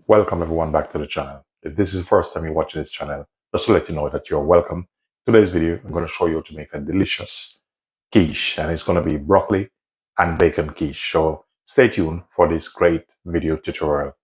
Welcome everyone back to the channel. If this is the first time you're watching this channel, just to let you know that you're welcome. Today's video, I'm going to show you how to make a delicious quiche, and it's going to be broccoli and bacon quiche. So stay tuned for this great video tutorial.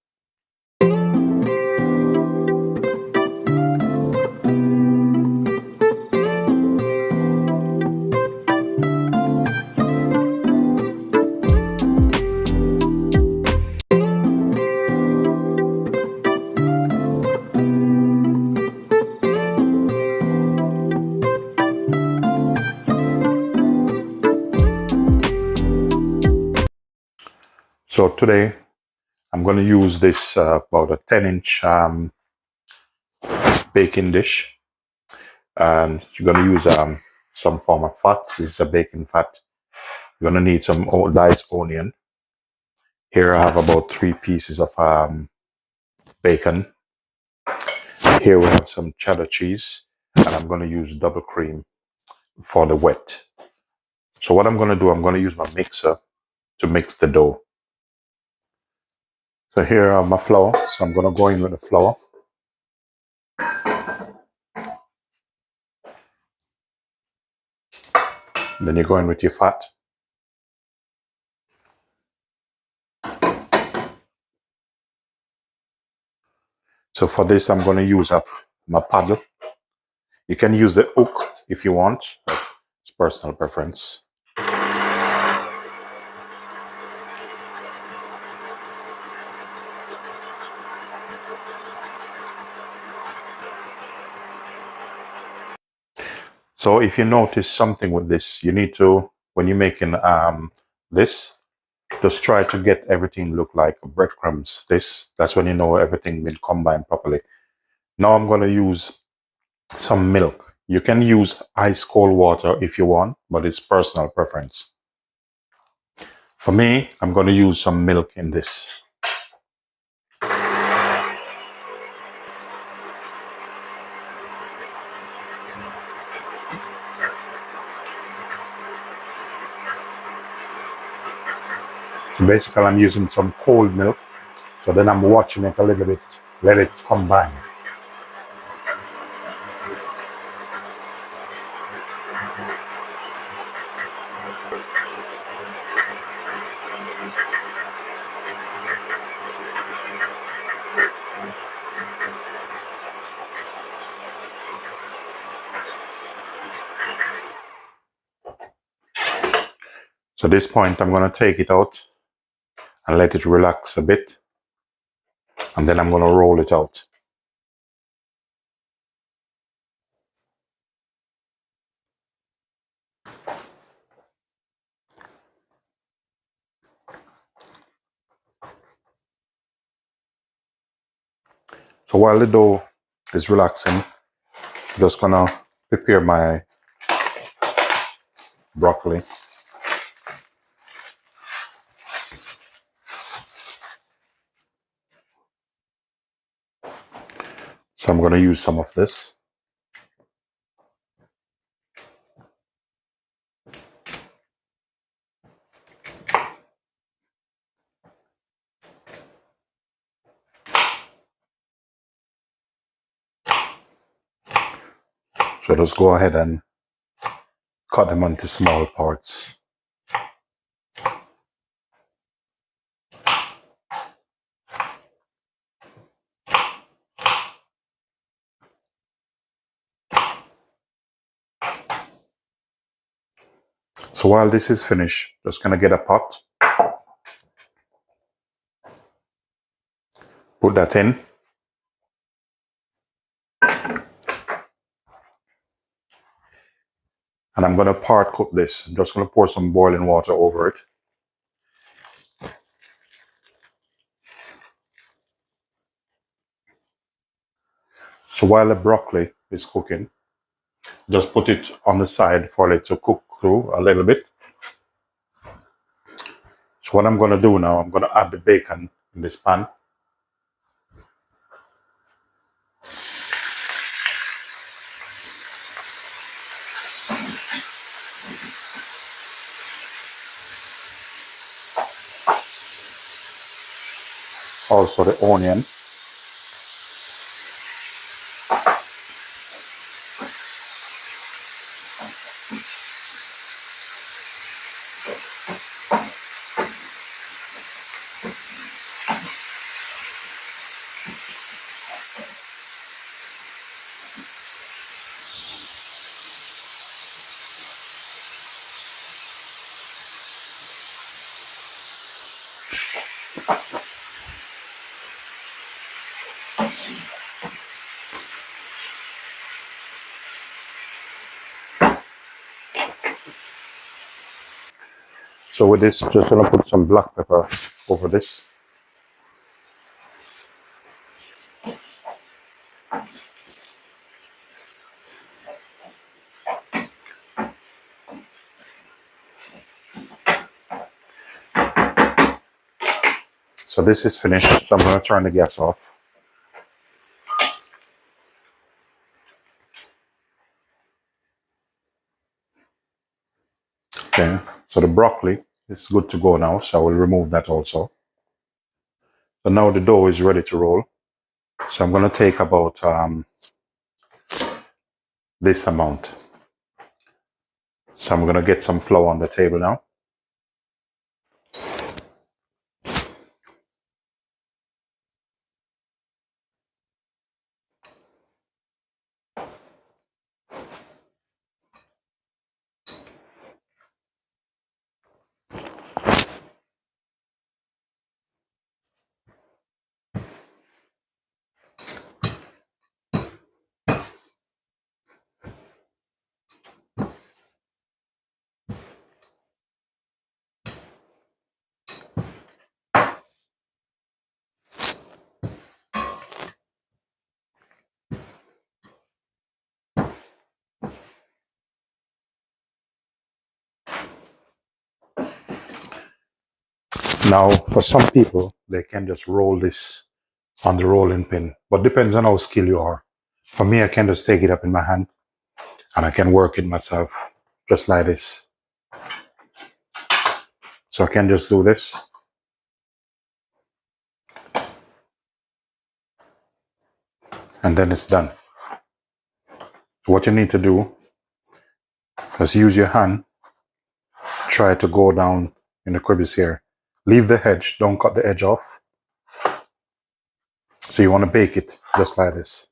So today, I'm going to use this about a 10-inch baking dish. And you're going to use some form of fat. This is a bacon fat. You're going to need some diced onion. Here I have about 3 pieces of bacon. Here we have some cheddar cheese, and I'm going to use double cream for the wet. So what I'm going to do, I'm going to use my mixer to mix the dough. So here are my flour. So I'm going to go in with the flour. Then you go in with your fat. So for this, I'm going to use up my paddle. You can use the hook if you want, but it's personal preference. So if you notice something with this, you need to, when you're making this, just try to get everything look like breadcrumbs. That's when you know everything been combined properly. Now I'm going to use some milk. You can use ice cold water if you want, but it's personal preference. For me, I'm going to use some milk in this. So basically I'm using some cold milk. So then I'm watching it a little bit, let it combine. So at this point, I'm going to take it out and let it relax a bit. And then I'm going to roll it out. So while the dough is relaxing, I'm just going to prepare my broccoli. So I'm going to use some of this. So just go ahead and cut them into small parts. So while this is finished, just going to get a pot. Put that in. And I'm going to part cook this. I'm just going to pour some boiling water over it. So while the broccoli is cooking, just put it on the side for it to cook through a little bit. So what I'm going to do now, I'm going to add the bacon in this pan. Also the onion. So with this, just gonna put some black pepper over this. So this is finished. So I'm gonna turn the gas off. Okay, so the broccoli is good to go now, so I will remove that also. So now the dough is ready to roll. So I'm going to take about this amount. So I'm going to get some flour on the table now. Now, for some people, they can just roll this on the rolling pin, but depends on how skilled you are. For me, I can just take it up in my hand and I can work it myself, just like this. So I can just do this. And then it's done. So what you need to do is use your hand, try to go down in the crevice here. Leave the edge, don't cut the edge off. So you want to bake it just like this.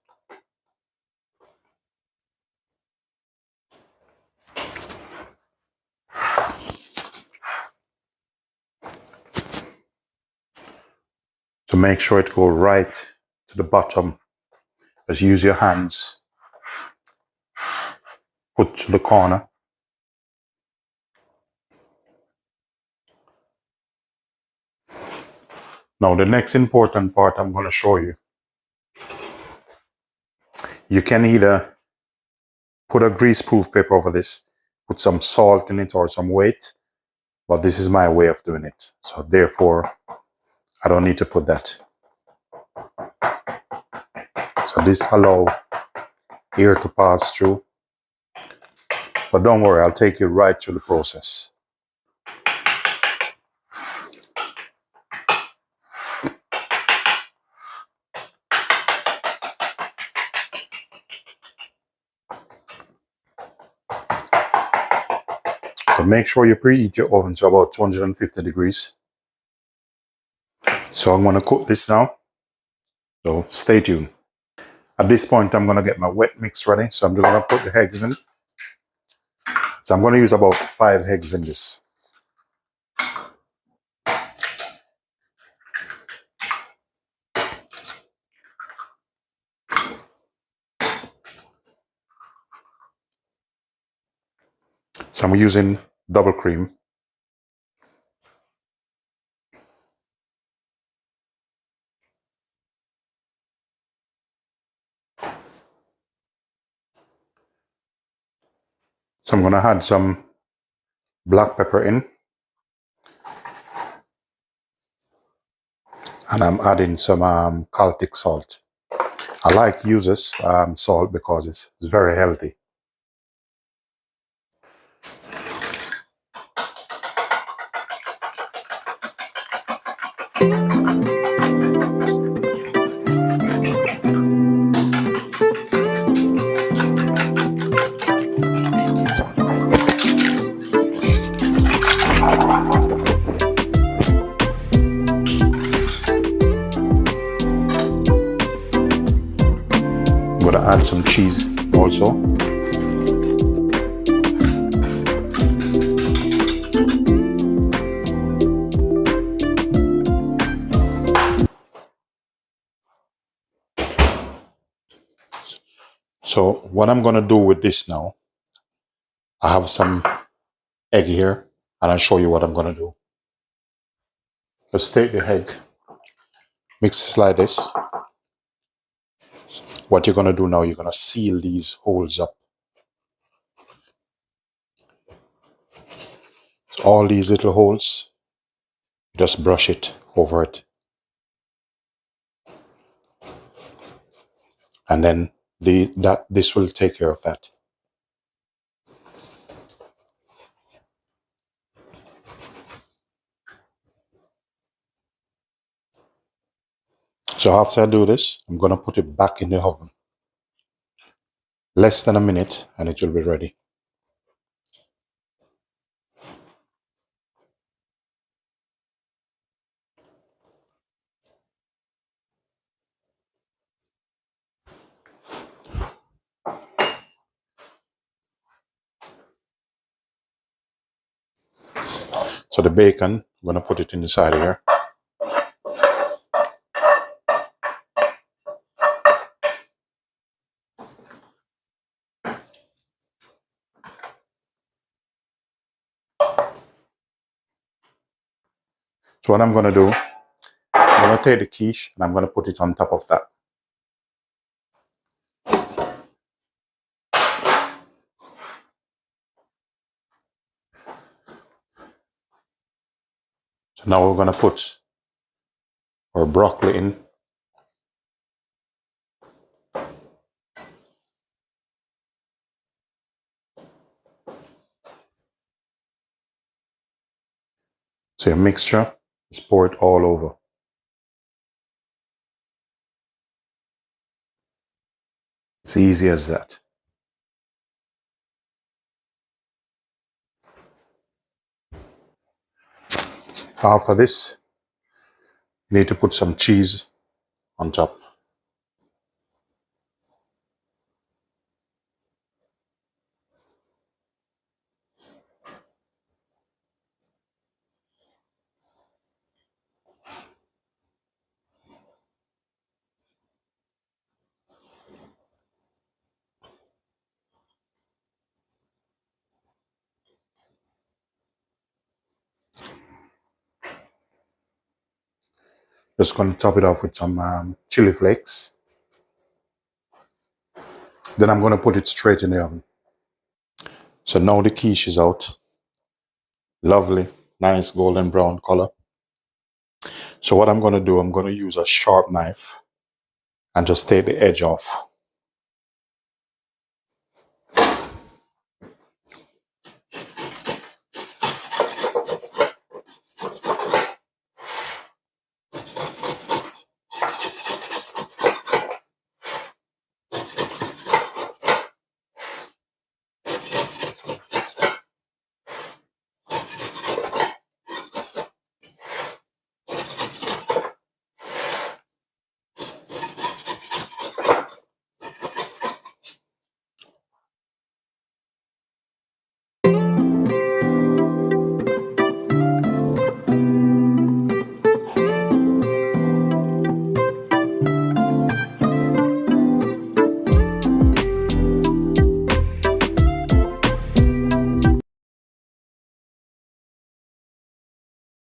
To make sure it goes right to the bottom, just use your hands, put to the corner. Now the next important part I'm going to show you. You can either put a grease-proof paper over this, put some salt in it or some weight, but this is my way of doing it. So therefore, I don't need to put that. So this allows air to pass through. But don't worry, I'll take you right through the process. So make sure you preheat your oven to about 250 degrees. So I'm going to cook this now. So stay tuned. At this point, I'm going to get my wet mix ready. So I'm just going to put the eggs in. So I'm going to use about 5 eggs in this. So I'm using double cream. So I'm going to add some black pepper in. And I'm adding some Celtic salt. I like uses salt because it's very healthy. I'm going to add some cheese also. So what I'm going to do with this now, I have some egg here, and I'll show you what I'm going to do. Let's take the egg, mix it like this. What you're going to do now, you're going to seal these holes up. So all these little holes, just brush it over it. And then this will take care of that. So after I do this, I'm going to put it back in the oven. Less than a minute and it will be ready. So the bacon, I'm going to put it inside here. So what I'm going to do, I'm going to take the quiche and I'm going to put it on top of that. So now we're going to put our broccoli in. So your mixture is poured all over. It's easy as that. After this, you need to put some cheese on top. Just going to top it off with some chili flakes. Then I'm going to put it straight in the oven. So now the quiche is out. Lovely, nice golden brown color. So what I'm going to do, I'm going to use a sharp knife and just take the edge off.